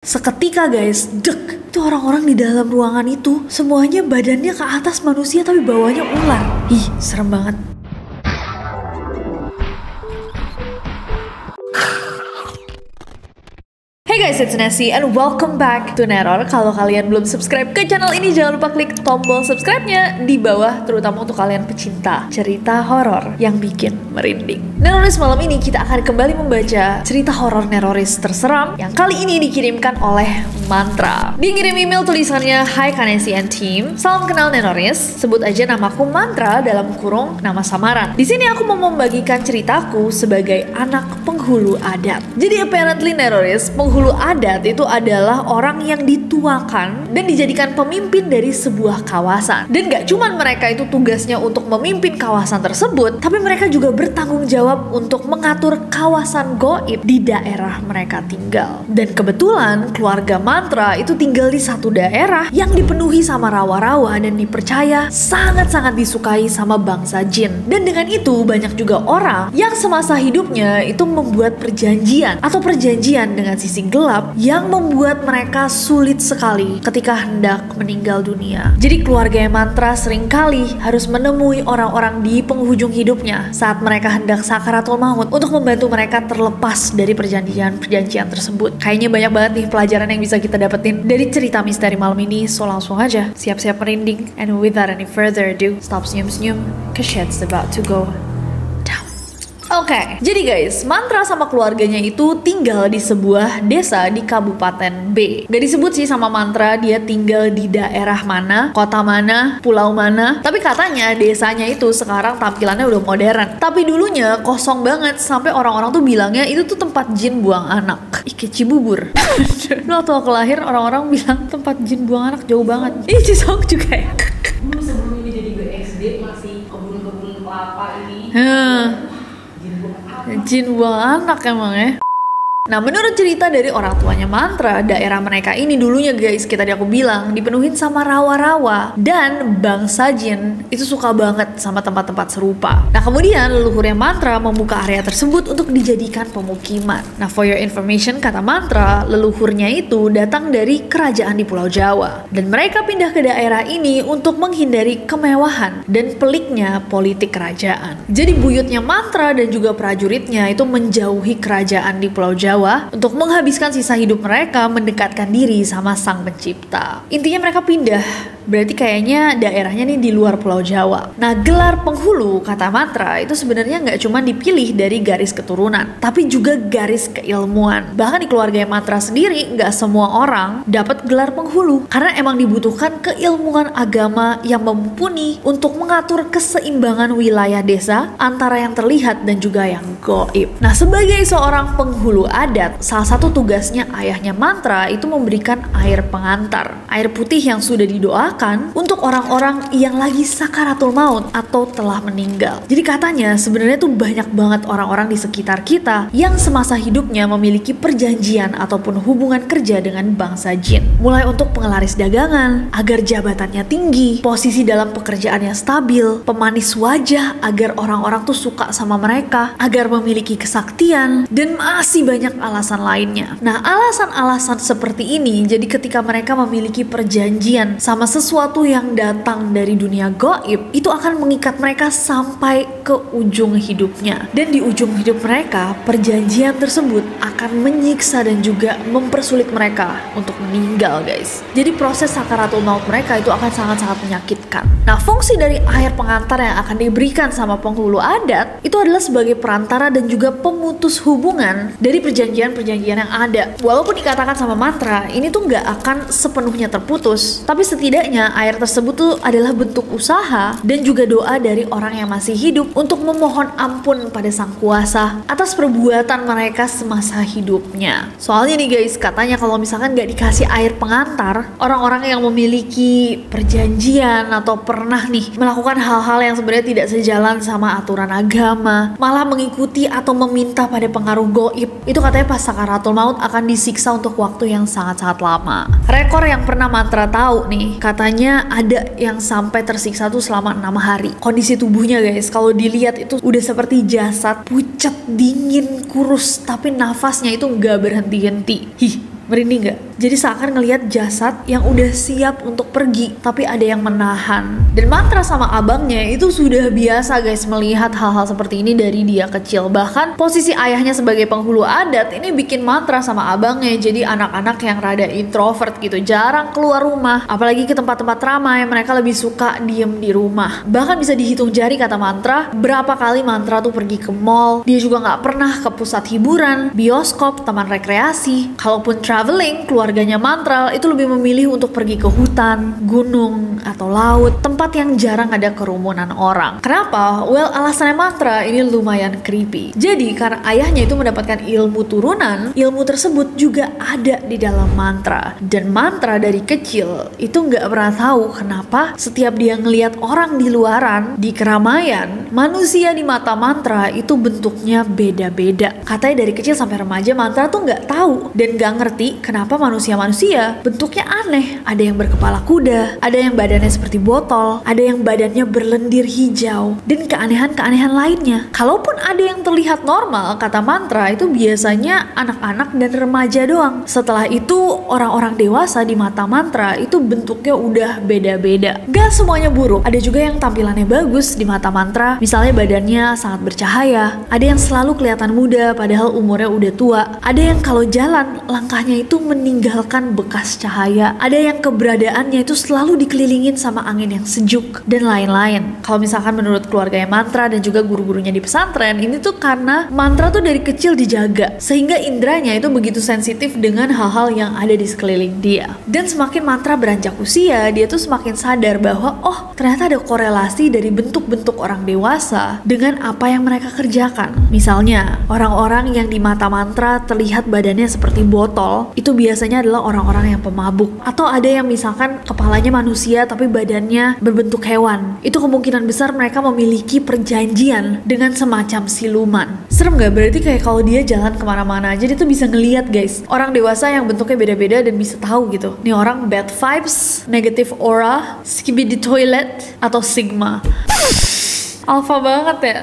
Seketika guys, dek, itu orang-orang di dalam ruangan itu semuanya badannya ke atas manusia tapi bawahnya ular. Ih, serem banget. Hey guys, it's Nessie and welcome back to Neror. Kalau kalian belum subscribe ke channel ini, jangan lupa klik tombol subscribe-nya di bawah, terutama untuk kalian pecinta cerita horor yang bikin merinding. Neroris, malam ini kita akan kembali membaca cerita horor Neroris terseram yang kali ini dikirimkan oleh Mantra. Dia ngirim email tulisannya, "Hai Kanesi and team, salam kenal Neroris. Sebut aja namaku Mantra dalam kurung nama samaran. Di sini aku mau membagikan ceritaku sebagai anak penghulu adat. Jadi apparently Neroris, penghulu adat itu adalah orang yang dituakan dan dijadikan pemimpin dari sebuah kawasan. Dan gak cuman mereka itu tugasnya untuk memimpin kawasan tersebut, tapi mereka juga bertanggung jawab untuk mengatur kawasan goib di daerah mereka tinggal. Dan kebetulan keluarga Mantra itu tinggal di satu daerah yang dipenuhi sama rawa-rawa dan dipercaya sangat-sangat disukai sama bangsa jin. Dan dengan itu banyak juga orang yang semasa hidupnya itu membuat perjanjian dengan sisi gelap yang membuat mereka sulit sekali ketika hendak meninggal dunia. Jadi keluarga Mantra seringkali harus menemui orang-orang di penghujung hidupnya saat mereka hendak sakaratul maut untuk membantu mereka terlepas dari perjanjian tersebut. Kayaknya banyak banget nih pelajaran yang bisa kita dapetin dari cerita misteri malam ini, so langsung aja siap-siap merinding. And without any further ado, stop senyum-senyum, cause shit's about to go. Oke, jadi guys, Mantra sama keluarganya itu tinggal di sebuah desa di Kabupaten B. Gak disebut sih sama Mantra dia tinggal di daerah mana, kota mana, pulau mana. Tapi katanya desanya itu sekarang tampilannya udah modern. Tapi dulunya kosong banget, sampai orang-orang tuh bilangnya itu tuh tempat jin buang anak. Ih, kayak Cibubur. Lo waktu aku lahir orang-orang bilang tempat jin buang anak jauh banget. Ih, Cisok juga ya. Dulu sebelum ini jadi BSD masih kebun-kebun kelapa ini. Jin buang anak emang ya. Nah, menurut cerita dari orang tuanya Mantra, daerah mereka ini dulunya guys, kayak tadi aku bilang, dipenuhin sama rawa-rawa. Dan bangsa jin itu suka banget sama tempat-tempat serupa. Nah, kemudian leluhurnya Mantra membuka area tersebut untuk dijadikan pemukiman. Nah, for your information, kata Mantra, leluhurnya itu datang dari kerajaan di Pulau Jawa. Dan mereka pindah ke daerah ini untuk menghindari kemewahan dan peliknya politik kerajaan. Jadi buyutnya Mantra dan juga prajuritnya itu menjauhi kerajaan di Pulau Jawa untuk menghabiskan sisa hidup mereka mendekatkan diri sama Sang Pencipta. Intinya mereka pindah, berarti kayaknya daerahnya nih di luar Pulau Jawa. Nah, gelar penghulu, kata Mantra, itu sebenarnya nggak cuma dipilih dari garis keturunan, tapi juga garis keilmuan. Bahkan di keluarga Mantra sendiri, nggak semua orang dapat gelar penghulu, karena emang dibutuhkan keilmuan agama yang mumpuni untuk mengatur keseimbangan wilayah desa antara yang terlihat dan juga yang goib. Nah, sebagai seorang penghulu adat, salah satu tugasnya ayahnya Mantra itu memberikan air pengantar, air putih yang sudah didoakan untuk orang-orang yang lagi sakaratul maut atau telah meninggal. Jadi katanya sebenarnya tuh banyak banget orang-orang di sekitar kita yang semasa hidupnya memiliki perjanjian ataupun hubungan kerja dengan bangsa jin. Mulai untuk pengelaris dagangan agar jabatannya tinggi, posisi dalam pekerjaannya stabil, pemanis wajah agar orang-orang tuh suka sama mereka, agar memiliki kesaktian, dan masih banyak alasan lainnya. Nah, alasan-alasan seperti ini jadi ketika mereka memiliki perjanjian sama sesuatu yang datang dari dunia goib, itu akan mengikat mereka sampai ke ujung hidupnya. Dan di ujung hidup mereka, perjanjian tersebut akan menyiksa dan juga mempersulit mereka untuk meninggal guys. Jadi proses sakaratul maut mereka itu akan sangat-sangat menyakitkan. Nah, fungsi dari air pengantar yang akan diberikan sama penghulu adat itu adalah sebagai perantara dan juga pemutus hubungan dari perjanjian-perjanjian yang ada. Walaupun dikatakan sama Mantra, ini tuh nggak akan sepenuhnya terputus, tapi setidaknya air tersebut tuh adalah bentuk usaha dan juga doa dari orang yang masih hidup untuk memohon ampun pada Sang Kuasa atas perbuatan mereka semasa hidupnya. Soalnya nih guys, katanya kalau misalkan nggak dikasih air pengantar, orang-orang yang memiliki perjanjian atau pernah nih melakukan hal-hal yang sebenarnya tidak sejalan sama aturan agama, malah mengikuti atau meminta pada pengaruh goib, itu katanya pas sakaratul maut akan disiksa untuk waktu yang sangat-sangat lama. Rekor yang pernah Mantra tahu nih, katanya ada yang sampai tersiksa tuh selama 6 hari. Kondisi tubuhnya guys, kalau dilihat itu udah seperti jasad, pucat, dingin, kurus, tapi nafasnya itu nggak berhenti-henti. Merinding gak? Jadi seakan ngelihat jasad yang udah siap untuk pergi, tapi ada yang menahan. Dan Mantra sama abangnya itu sudah biasa guys melihat hal-hal seperti ini dari dia kecil. Bahkan posisi ayahnya sebagai penghulu adat ini bikin Mantra sama abangnya jadi anak-anak yang rada introvert gitu, jarang keluar rumah. Apalagi ke tempat-tempat ramai, mereka lebih suka diem di rumah. Bahkan bisa dihitung jari kata Mantra, berapa kali Mantra tuh pergi ke mall. Dia juga gak pernah ke pusat hiburan, bioskop, taman rekreasi. Kalaupun traveling, keluarganya Mantra itu lebih memilih untuk pergi ke hutan, gunung, atau laut, tempat yang jarang ada kerumunan orang. Kenapa? Well, alasannya Mantra ini lumayan creepy. Jadi karena ayahnya itu mendapatkan ilmu turunan, ilmu tersebut juga ada di dalam Mantra. Dan Mantra dari kecil itu nggak pernah tahu kenapa setiap dia ngelihat orang di luaran, di keramaian, manusia di mata Mantra itu bentuknya beda-beda. Katanya dari kecil sampai remaja Mantra tuh nggak tahu dan nggak ngerti kenapa manusia-manusia bentuknya aneh. Ada yang berkepala kuda, ada yang badannya seperti botol, ada yang badannya berlendir hijau, dan keanehan-keanehan lainnya. Kalaupun ada yang terlihat normal, kata Mantra itu biasanya anak-anak dan remaja doang. Setelah itu orang-orang dewasa di mata Mantra itu bentuknya udah beda-beda. Gak semuanya buruk, ada juga yang tampilannya bagus di mata Mantra. Misalnya badannya sangat bercahaya, ada yang selalu kelihatan muda padahal umurnya udah tua, ada yang kalau jalan langkahnya itu meninggalkan bekas cahaya, ada yang keberadaannya itu selalu dikelilingin sama angin yang sejuk, dan lain-lain. Kalau misalkan menurut keluarganya Mantra dan juga guru-gurunya di pesantren, ini tuh karena Mantra tuh dari kecil dijaga, sehingga indranya itu begitu sensitif dengan hal-hal yang ada di sekeliling dia. Dan semakin Mantra beranjak usia, dia tuh semakin sadar bahwa oh ternyata ada korelasi dari bentuk-bentuk orang dewasa dengan apa yang mereka kerjakan. Misalnya, orang-orang yang di mata Mantra terlihat badannya seperti botol, itu biasanya adalah orang-orang yang pemabuk. Atau ada yang misalkan kepalanya manusia tapi badannya berbentuk hewan. Itu kemungkinan besar mereka memiliki perjanjian dengan semacam siluman. Serem gak? Berarti kayak kalau dia jalan kemana-mana aja dia tuh bisa ngeliat guys orang dewasa yang bentuknya beda-beda dan bisa tahu gitu. Nih orang bad vibes, negative aura, skibidi toilet, atau sigma. Alpha banget ya.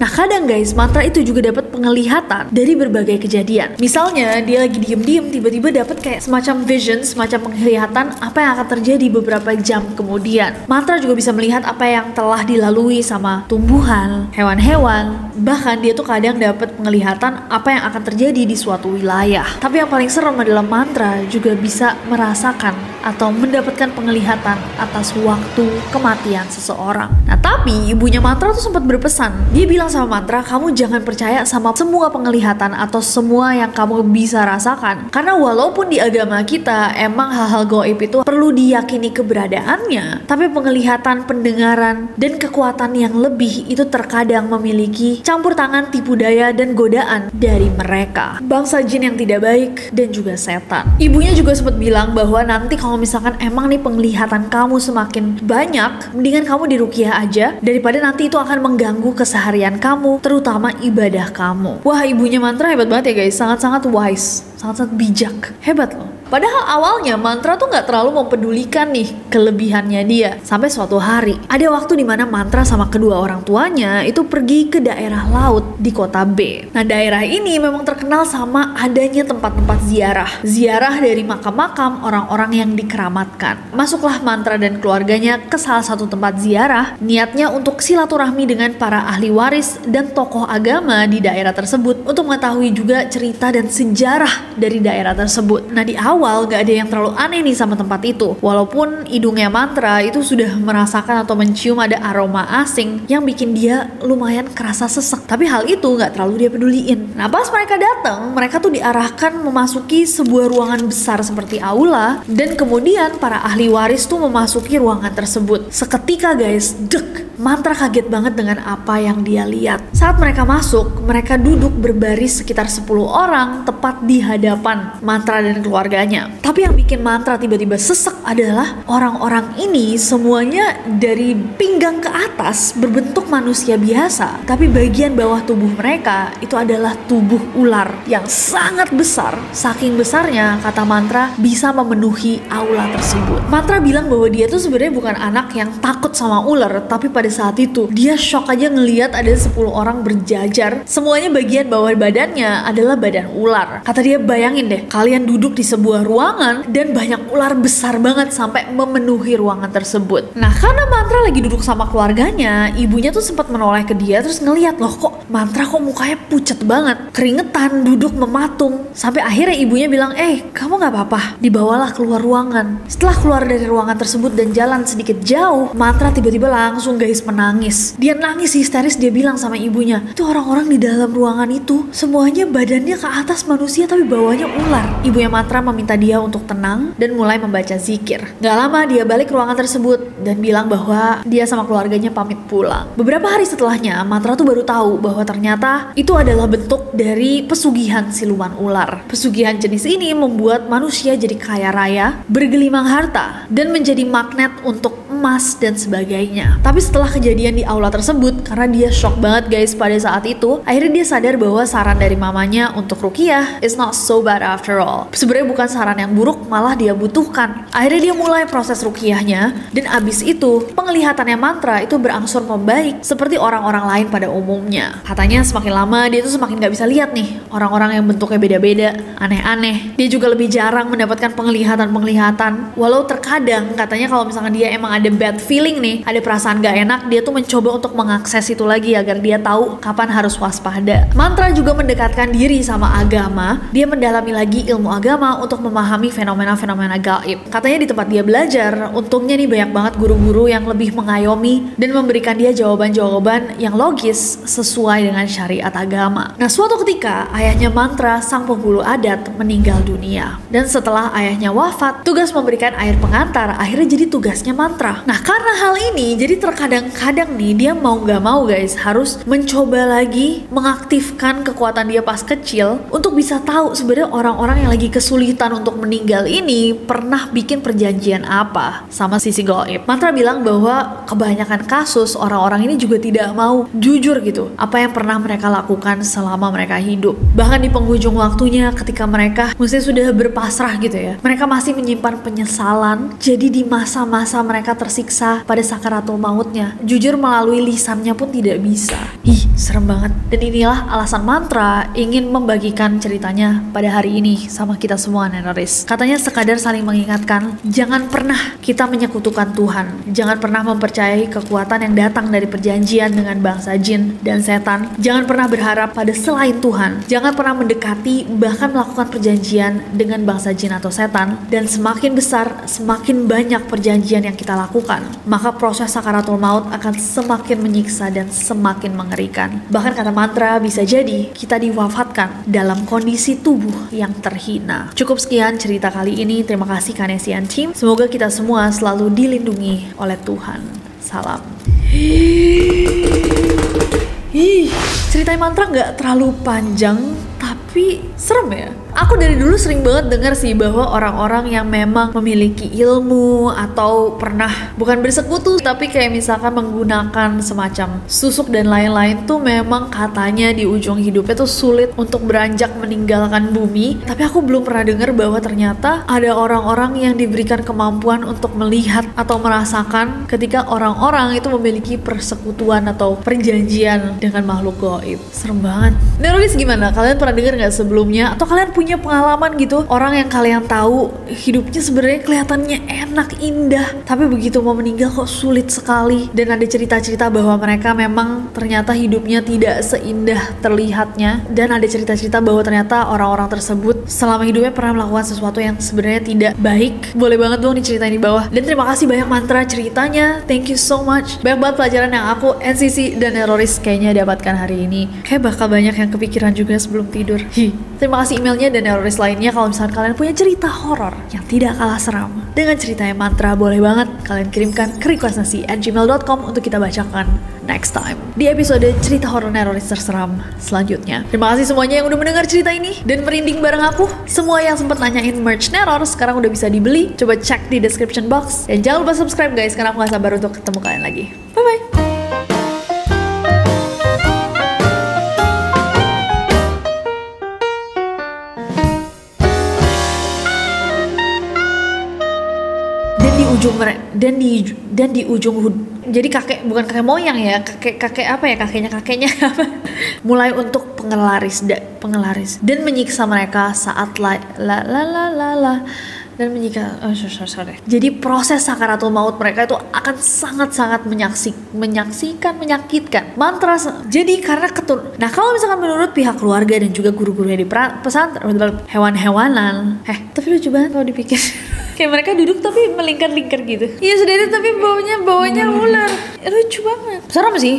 Nah kadang guys, Mantra itu juga dapat penglihatan dari berbagai kejadian. Misalnya dia lagi diem-diem tiba-tiba dapat kayak semacam vision, semacam penglihatan apa yang akan terjadi beberapa jam kemudian. Mantra juga bisa melihat apa yang telah dilalui sama tumbuhan, hewan-hewan. Bahkan dia tuh kadang dapat penglihatan apa yang akan terjadi di suatu wilayah. Tapi yang paling serem adalah Mantra juga bisa merasakan atau mendapatkan penglihatan atas waktu kematian seseorang. Nah tapi ibunya Mantra tuh sempat berpesan. Dia bilang sama Mantra, kamu jangan percaya sama semua penglihatan atau semua yang kamu bisa rasakan. Karena walaupun di agama kita emang hal-hal gaib itu perlu diyakini keberadaannya, tapi penglihatan, pendengaran, dan kekuatan yang lebih itu terkadang memiliki campur tangan, tipu daya, dan godaan dari mereka. Bangsa jin yang tidak baik dan juga setan. Ibunya juga sempat bilang bahwa nanti kalau misalkan emang nih penglihatan kamu semakin banyak, mendingan kamu diruqyah aja daripada nanti itu akan mengganggu keseharian kamu, terutama ibadah kamu. Wah, ibunya Mantra hebat banget ya guys, sangat-sangat wise, sangat-sangat bijak, hebat loh. Padahal awalnya Mantra tuh gak terlalu mempedulikan nih kelebihannya dia. Sampai suatu hari, ada waktu dimana Mantra sama kedua orang tuanya itu pergi ke daerah laut di kota B. Nah daerah ini memang terkenal sama adanya tempat-tempat ziarah. Ziarah dari makam-makam orang-orang yang dikeramatkan. Masuklah Mantra dan keluarganya ke salah satu tempat ziarah. Niatnya untuk silaturahmi dengan para ahli waris dan tokoh agama di daerah tersebut. Untuk mengetahui juga cerita dan sejarah dari daerah tersebut. Nah di awal gak ada yang terlalu aneh nih sama tempat itu. Walaupun hidungnya Mantra itu sudah merasakan atau mencium ada aroma asing yang bikin dia lumayan kerasa sesek. Tapi hal itu gak terlalu dia peduliin. Nah pas mereka datang, mereka tuh diarahkan memasuki sebuah ruangan besar seperti aula. Dan kemudian para ahli waris tuh memasuki ruangan tersebut. Seketika guys, dek, Mantra kaget banget dengan apa yang dia lihat. Saat mereka masuk, mereka duduk berbaris sekitar 10 orang tepat di hadapan Mantra dan keluarganya. Tapi yang bikin Mantra tiba-tiba sesek adalah orang-orang ini semuanya dari pinggang ke atas berbentuk manusia biasa, tapi bagian bawah tubuh mereka itu adalah tubuh ular yang sangat besar. Saking besarnya, kata Mantra, bisa memenuhi aula tersebut. Mantra bilang bahwa dia tuh sebenarnya bukan anak yang takut sama ular, tapi pada saat itu. Dia shock aja ngeliat ada 10 orang berjajar. Semuanya bagian bawah badannya adalah badan ular. Kata dia, bayangin deh, kalian duduk di sebuah ruangan dan banyak ular besar banget sampai memenuhi ruangan tersebut. Nah, karena Mantra lagi duduk sama keluarganya, ibunya tuh sempat menoleh ke dia terus ngeliat, loh kok Mantra kok mukanya pucat banget, keringetan, duduk mematung. Sampai akhirnya ibunya bilang, kamu gak apa-apa, dibawalah keluar ruangan. Setelah keluar dari ruangan tersebut dan jalan sedikit jauh, Mantra tiba-tiba langsung guys menangis. Dia nangis histeris, dia bilang sama ibunya, itu orang-orang di dalam ruangan itu semuanya badannya ke atas manusia tapi bawahnya ular. Ibunya Mantra meminta dia untuk tenang dan mulai membaca zikir. Gak lama dia balik ke ruangan tersebut dan bilang bahwa dia sama keluarganya pamit pulang. Beberapa hari setelahnya, Mantra tuh baru tahu bahwa ternyata itu adalah bentuk dari pesugihan siluman ular. Pesugihan jenis ini membuat manusia jadi kaya raya, bergelimang harta, dan menjadi magnet untuk emas dan sebagainya. Tapi setelah kejadian di aula tersebut, karena dia shock banget guys pada saat itu, akhirnya dia sadar bahwa saran dari mamanya untuk ruqyah is not so bad after all. Sebenarnya bukan saran yang buruk, malah dia butuhkan. Akhirnya dia mulai proses ruqyahnya, dan abis itu penglihatannya Mantra itu berangsur membaik seperti orang-orang lain pada umumnya. Katanya semakin lama dia tuh semakin gak bisa lihat nih orang-orang yang bentuknya beda-beda, aneh-aneh. Dia juga lebih jarang mendapatkan penglihatan-penglihatan. Walau terkadang katanya kalau misalkan dia emang ada bad feeling nih, ada perasaan gak enak, dia tuh mencoba untuk mengakses itu lagi agar dia tahu kapan harus waspada. Mantra juga mendekatkan diri sama agama. Dia mendalami lagi ilmu agama untuk memahami fenomena-fenomena gaib. Katanya di tempat dia belajar, untungnya nih banyak banget guru-guru yang lebih mengayomi dan memberikan dia jawaban-jawaban yang logis sesuai dengan syariat agama. Nah, suatu ketika ayahnya Mantra, sang penghulu adat, meninggal dunia. Dan setelah ayahnya wafat, tugas memberikan air pengantar akhirnya jadi tugasnya Mantra. Nah, karena hal ini, jadi terkadang-kadang nih dia mau gak mau guys harus mencoba lagi mengaktifkan kekuatan dia pas kecil untuk bisa tahu sebenarnya orang-orang yang lagi kesulitan untuk meninggal ini pernah bikin perjanjian apa sama sisi gaib. Mantra bilang bahwa kebanyakan kasus orang-orang ini juga tidak mau jujur gitu apa yang pernah mereka lakukan selama mereka hidup. Bahkan di penghujung waktunya ketika mereka mesti sudah berpasrah gitu ya, mereka masih menyimpan penyesalan. Jadi di masa-masa mereka tersiksa pada sakaratul mautnya, jujur melalui lisannya pun tidak bisa. Serem banget. Dan inilah alasan Mantra ingin membagikan ceritanya pada hari ini sama kita semua Nenoris. Katanya sekadar saling mengingatkan, jangan pernah kita menyekutukan Tuhan. Jangan pernah mempercayai kekuatan yang datang dari perjanjian dengan bangsa jin dan setan. Jangan pernah berharap pada selain Tuhan. Jangan pernah mendekati bahkan melakukan perjanjian dengan bangsa jin atau setan. Dan semakin besar, semakin banyak perjanjian yang kita lakukan, maka proses sakaratul maut akan semakin menyiksa dan semakin mengerikan. Bahkan kata Mantra, bisa jadi kita diwafatkan dalam kondisi tubuh yang terhina. Cukup sekian cerita kali ini. Terima kasih Kanesian Team. Semoga kita semua selalu dilindungi oleh Tuhan. Salam. Cerita Mantra nggak terlalu panjang, tapi serem ya. Aku dari dulu sering banget dengar sih bahwa orang-orang yang memang memiliki ilmu atau pernah bukan bersekutu tapi kayak misalkan menggunakan semacam susuk dan lain-lain tuh memang katanya di ujung hidupnya tuh sulit untuk beranjak meninggalkan bumi. Tapi aku belum pernah dengar bahwa ternyata ada orang-orang yang diberikan kemampuan untuk melihat atau merasakan ketika orang-orang itu memiliki persekutuan atau perjanjian dengan makhluk gaib. Serem banget. Nerolis gimana? Kalian pernah dengar nggak sebelumnya? Atau kalian punya pengalaman gitu, orang yang kalian tahu hidupnya sebenarnya kelihatannya enak, indah, tapi begitu mau meninggal kok sulit sekali. Dan ada cerita-cerita bahwa mereka memang ternyata hidupnya tidak seindah terlihatnya. Dan ada cerita-cerita bahwa ternyata orang-orang tersebut selama hidupnya pernah melakukan sesuatu yang sebenarnya tidak baik. Boleh banget dong diceritain di bawah. Dan terima kasih banyak Mantra ceritanya, thank you so much. Banyak banget pelajaran yang aku, NCC dan Neroris kayaknya dapatkan hari ini. Kayak bakal banyak yang kepikiran juga sebelum tidur. Terima kasih emailnya dan Neroris lainnya. Kalau misalkan kalian punya cerita horor yang tidak kalah seram dengan ceritanya Mantra, boleh banget kalian kirimkan ke requestnasi@gmail.com untuk kita bacakan next time di episode cerita horor Neroris terseram selanjutnya. Terima kasih semuanya yang udah mendengar cerita ini dan merinding bareng aku. Semua yang sempat nanyain merch Neror sekarang udah bisa dibeli. Coba cek di description box dan jangan lupa subscribe guys, karena aku gak sabar untuk ketemu kalian lagi. Bye bye. Dan di ujung Jadi bukan kakek moyang ya, kakek apa ya, kakeknya apa? Mulai untuk pengelaris dan menyiksa mereka saat dan menyiksa. Sorry. Jadi proses sakaratul maut mereka itu akan sangat-sangat menyakitkan. Mantra. Jadi karena nah kalau misalkan menurut pihak keluarga dan juga guru-gurunya di pesantren, hewan-hewanan. Tapi lucu banget kalau dipikir. Kayak mereka duduk tapi melingkar-lingkar gitu. Iya sudah itu tapi baunya ular. Lucu banget. Serem sih.